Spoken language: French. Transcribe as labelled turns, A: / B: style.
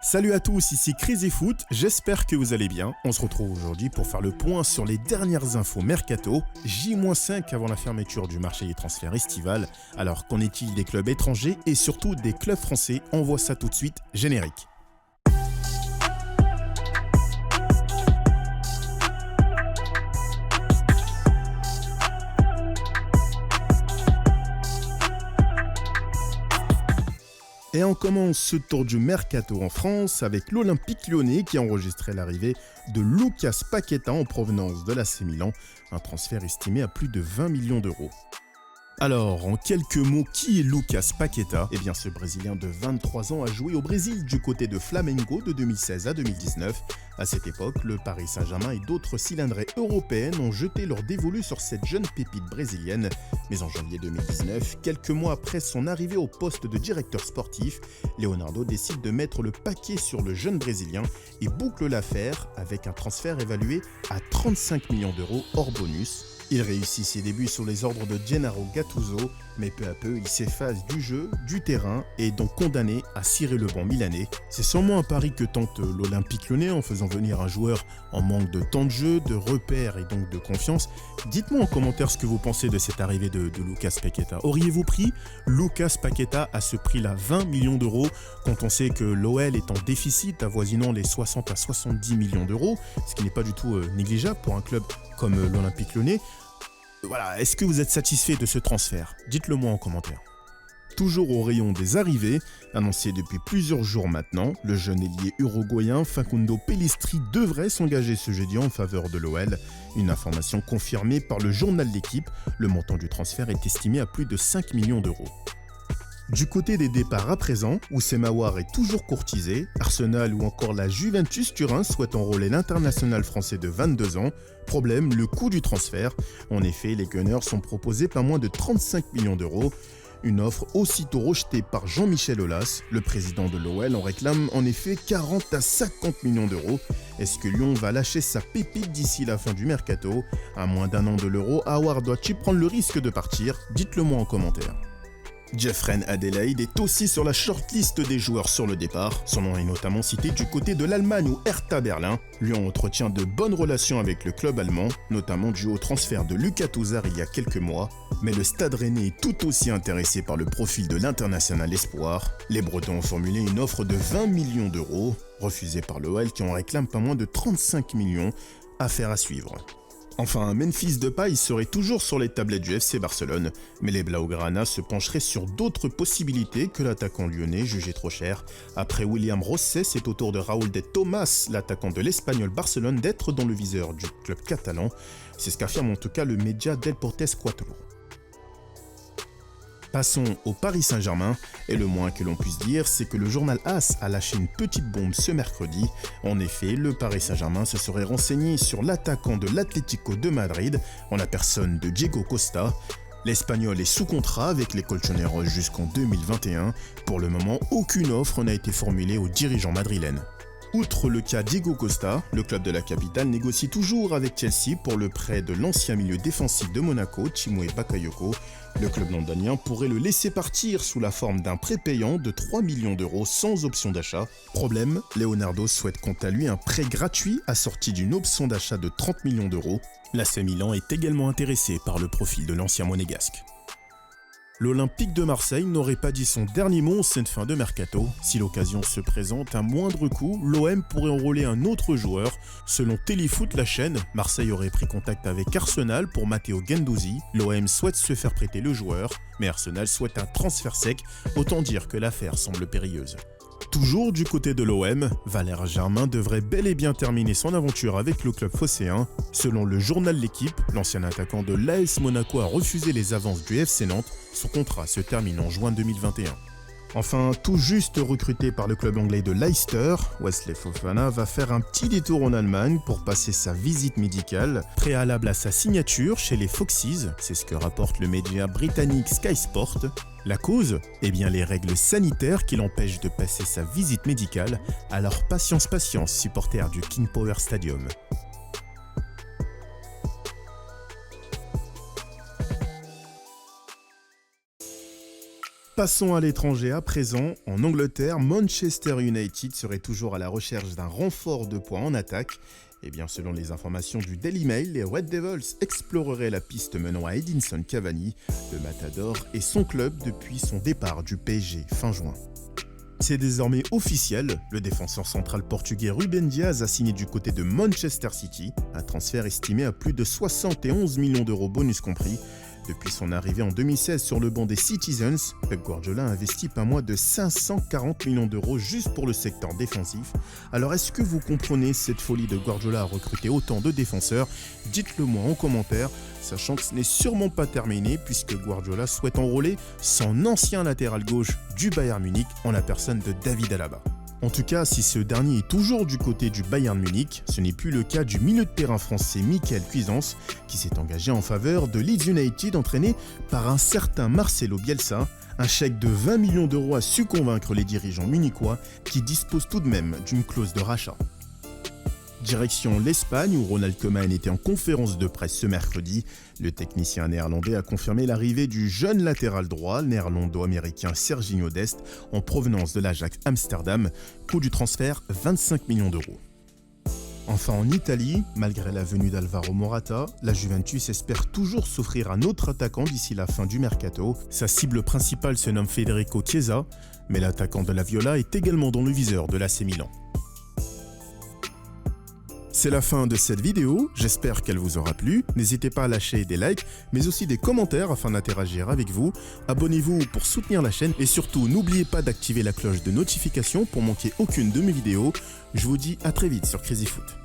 A: Salut à tous, ici Crazy Foot, j'espère que vous allez bien. On se retrouve aujourd'hui pour faire le point sur les dernières infos Mercato, J-5 avant la fermeture du marché des transferts estival. Alors qu'en est-il des clubs étrangers et surtout des clubs français? On voit ça tout de suite, générique. Et on commence ce tour du Mercato en France avec l'Olympique Lyonnais qui a enregistré l'arrivée de Lucas Paqueta en provenance de l'AC Milan, un transfert estimé à plus de 20 millions d'euros. Alors, en quelques mots, qui est Lucas Paqueta? Eh bien, ce Brésilien de 23 ans a joué au Brésil du côté de Flamengo de 2016 à 2019. À cette époque, le Paris Saint-Germain et d'autres cylindrées européennes ont jeté leur dévolu sur cette jeune pépite brésilienne. Mais en janvier 2019, quelques mois après son arrivée au poste de directeur sportif, Leonardo décide de mettre le paquet sur le jeune Brésilien et boucle l'affaire avec un transfert évalué à 35 millions d'euros hors bonus. Il réussit ses débuts sur les ordres de Gennaro Gattuso, mais peu à peu il s'efface du jeu, du terrain et est donc condamné à cirer le banc milanais. C'est sûrement un pari que tente l'Olympique Lyonnais en faisant venir un joueur en manque de temps de jeu, de repères et donc de confiance. Dites-moi en commentaire ce que vous pensez de cette arrivée de Lucas Paqueta. Auriez-vous pris Lucas Paqueta à ce prix-là, 20 millions d'euros, quand on sait que l'OL est en déficit avoisinant les 60 à 70 millions d'euros, ce qui n'est pas du tout négligeable pour un club comme l'Olympique Lyonnais? Voilà, est-ce que vous êtes satisfait de ce transfert? Dites-le moi en commentaire. Toujours au rayon des arrivées, annoncé depuis plusieurs jours maintenant, le jeune ailier uruguayen Facundo Pellistri devrait s'engager ce jeudi en faveur de l'OL. Une information confirmée par le journal L'Équipe, le montant du transfert est estimé à plus de 5 millions d'euros. Du côté des départs à présent, Oussem Aouar est toujours courtisé, Arsenal ou encore la Juventus Turin souhaitent enrôler l'international français de 22 ans. Problème, le coût du transfert. En effet, les Gunners sont proposés pas moins de 35 millions d'euros. Une offre aussitôt rejetée par Jean-Michel Aulas, le président de l'OL en réclame en effet 40 à 50 millions d'euros. Est-ce que Lyon va lâcher sa pépite d'ici la fin du mercato? À moins d'un an de l'Euro, Aouar doit-il prendre le risque de partir? Dites-le moi en commentaire. Jeffrey Adelaide est aussi sur la shortlist des joueurs sur le départ. Son nom est notamment cité du côté de l'Allemagne ou Hertha Berlin. Lyon entretient de bonnes relations avec le club allemand, notamment dû au transfert de Lucas Touzard il y a quelques mois. Mais le Stade Rennais est tout aussi intéressé par le profil de l'international espoir. Les Bretons ont formulé une offre de 20 millions d'euros, refusée par l'OL qui en réclame pas moins de 35 millions. Affaire à suivre. Enfin, Memphis Depay serait toujours sur les tablettes du FC Barcelone, mais les Blaugrana se pencheraient sur d'autres possibilités que l'attaquant lyonnais jugé trop cher. Après William Rosset, c'est au tour de Raúl de Tomás, l'attaquant de l'Espagnol Barcelone, d'être dans le viseur du club catalan. C'est ce qu'affirme en tout cas le média Deportes 4. Passons au Paris Saint-Germain, et le moins que l'on puisse dire, c'est que le journal AS a lâché une petite bombe ce mercredi. En effet, le Paris Saint-Germain se serait renseigné sur l'attaquant de l'Atlético de Madrid, en la personne de Diego Costa. L'Espagnol est sous contrat avec les Colchoneros jusqu'en 2021. Pour le moment, aucune offre n'a été formulée aux dirigeants madrilènes. Outre le cas Diego Costa, le club de la capitale négocie toujours avec Chelsea pour le prêt de l'ancien milieu défensif de Monaco, Timothy Bakayoko. Le club londonien pourrait le laisser partir sous la forme d'un prêt payant de 3 millions d'euros sans option d'achat. Problème, Leonardo souhaite quant à lui un prêt gratuit assorti d'une option d'achat de 30 millions d'euros. L'AC Milan est également intéressé par le profil de l'ancien monégasque. L'Olympique de Marseille n'aurait pas dit son dernier mot en cette fin de mercato. Si l'occasion se présente à moindre coût, l'OM pourrait enrôler un autre joueur. Selon Téléfoot, la chaîne, Marseille aurait pris contact avec Arsenal pour Matteo Guendouzi. L'OM souhaite se faire prêter le joueur, mais Arsenal souhaite un transfert sec, autant dire que l'affaire semble périlleuse. Toujours du côté de l'OM, Valère Germain devrait bel et bien terminer son aventure avec le club phocéen. Selon le journal L'Équipe, l'ancien attaquant de l'AS Monaco a refusé les avances du FC Nantes. Son contrat se termine en juin 2021. Enfin, tout juste recruté par le club anglais de Leicester, Wesley Fofana va faire un petit détour en Allemagne pour passer sa visite médicale, préalable à sa signature chez les Foxes, c'est ce que rapporte le média britannique Sky Sport. La cause? Eh bien les règles sanitaires qui l'empêchent de passer sa visite médicale, alors patience, supporters du King Power Stadium. Passons à l'étranger à présent. En Angleterre, Manchester United serait toujours à la recherche d'un renfort de poids en attaque. Eh bien, selon les informations du Daily Mail, les Red Devils exploreraient la piste menant à Edinson Cavani, le Matador, et son club depuis son départ du PSG fin juin. C'est désormais officiel, le défenseur central portugais Ruben Dias a signé du côté de Manchester City, un transfert estimé à plus de 71 millions d'euros bonus compris. Depuis son arrivée en 2016 sur le banc des Citizens, Pep Guardiola a investi pas moins de 540 millions d'euros juste pour le secteur défensif. Alors est-ce que vous comprenez cette folie de Guardiola à recruter autant de défenseurs? Dites-le moi en commentaire, sachant que ce n'est sûrement pas terminé puisque Guardiola souhaite enrôler son ancien latéral gauche du Bayern Munich en la personne de David Alaba. En tout cas, si ce dernier est toujours du côté du Bayern Munich, ce n'est plus le cas du milieu de terrain français Michael Cuisance, qui s'est engagé en faveur de Leeds United entraîné par un certain Marcelo Bielsa. Un chèque de 20 millions d'euros a su convaincre les dirigeants munichois qui disposent tout de même d'une clause de rachat. Direction l'Espagne où Ronald Koeman était en conférence de presse ce mercredi. Le technicien néerlandais a confirmé l'arrivée du jeune latéral droit néerlando-américain Serginho Dest en provenance de l'Ajax Amsterdam. Coût du transfert 25 millions d'euros. Enfin en Italie, malgré la venue d'Alvaro Morata, la Juventus espère toujours s'offrir un autre attaquant d'ici la fin du mercato. Sa cible principale se nomme Federico Chiesa, mais l'attaquant de la Viola est également dans le viseur de l'AC Milan. C'est la fin de cette vidéo, j'espère qu'elle vous aura plu. N'hésitez pas à lâcher des likes, mais aussi des commentaires afin d'interagir avec vous. Abonnez-vous pour soutenir la chaîne et surtout n'oubliez pas d'activer la cloche de notification pour manquer aucune de mes vidéos. Je vous dis à très vite sur Crazy Foot.